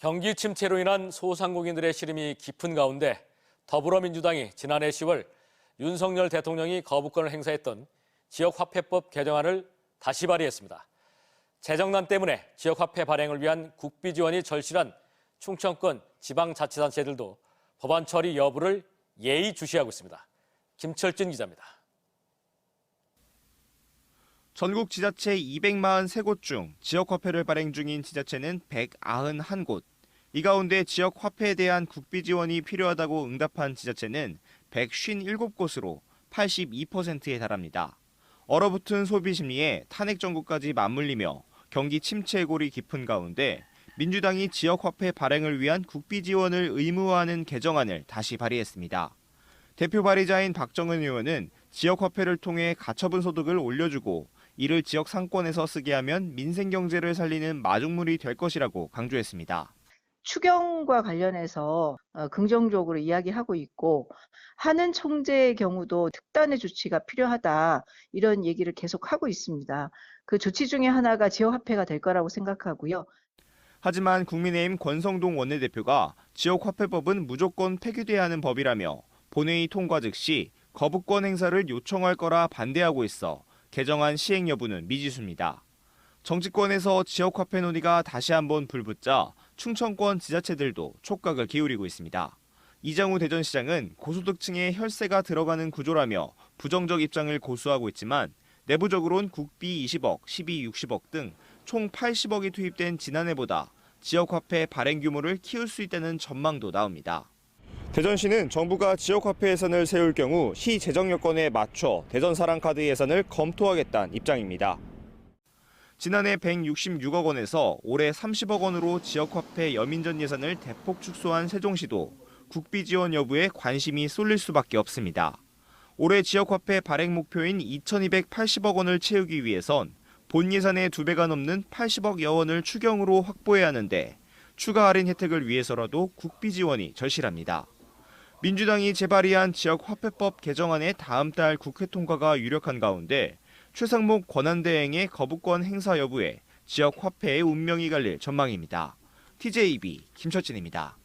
경기 침체로 인한 소상공인들의 시름이 깊은 가운데 더불어민주당이 지난해 10월 윤석열 대통령이 거부권을 행사했던 지역화폐법 개정안을 다시 발의했습니다. 재정난 때문에 지역화폐 발행을 위한 국비 지원이 절실한 충청권 지방자치단체들도 법안 처리 여부를 예의주시하고 있습니다. 김철진 기자입니다. 전국 지자체 243곳 중 지역화폐를 발행 중인 지자체는 191곳. 이 가운데 지역화폐에 대한 국비 지원이 필요하다고 응답한 지자체는 157곳으로 82%에 달합니다. 얼어붙은 소비 심리에 탄핵 정국까지 맞물리며 경기 침체의 골이 깊은 가운데 민주당이 지역화폐 발행을 위한 국비 지원을 의무화하는 개정안을 다시 발의했습니다. 대표 발의자인 박정은 의원은 지역화폐를 통해 가처분 소득을 올려주고 이를 지역 상권에서 쓰게 하면 민생 경제를 살리는 마중물이 될 것이라고 강조했습니다. 추경과 관련해서 긍정적으로 이야기하고 있고 하는 총재의 경우도 특단의 조치가 필요하다 이런 얘기를 계속하고 있습니다. 그 조치 중에 하나가 지역화폐가 될 거라고 생각하고요. 하지만 국민의힘 권성동 원내대표가 지역화폐법은 무조건 폐기돼야 하는 법이라며 본회의 통과 즉시 거부권 행사를 요청할 거라 반대하고 있어 개정안 시행 여부는 미지수입니다. 정치권에서 지역화폐 논의가 다시 한번 불붙자 충청권 지자체들도 촉각을 기울이고 있습니다. 이장우 대전시장은 고소득층의 혈세가 들어가는 구조라며 부정적 입장을 고수하고 있지만 내부적으로는 국비 20억, 시비 60억 등 총 80억이 투입된 지난해보다 지역화폐 발행 규모를 키울 수 있다는 전망도 나옵니다. 대전시는 정부가 지역화폐 예산을 세울 경우 시 재정 여건에 맞춰 대전사랑카드 예산을 검토하겠다는 입장입니다. 지난해 166억 원에서 올해 30억 원으로 지역화폐 여민전 예산을 대폭 축소한 세종시도 국비 지원 여부에 관심이 쏠릴 수밖에 없습니다. 올해 지역화폐 발행 목표인 2,280억 원을 채우기 위해선 본 예산의 2배가 넘는 80억여 원을 추경으로 확보해야 하는데 추가 할인 혜택을 위해서라도 국비 지원이 절실합니다. 민주당이 재발의한 지역화폐법 개정안의 다음 달 국회 통과가 유력한 가운데 최상목 권한대행의 거부권 행사 여부에 지역화폐의 운명이 갈릴 전망입니다. TJB 김철진입니다.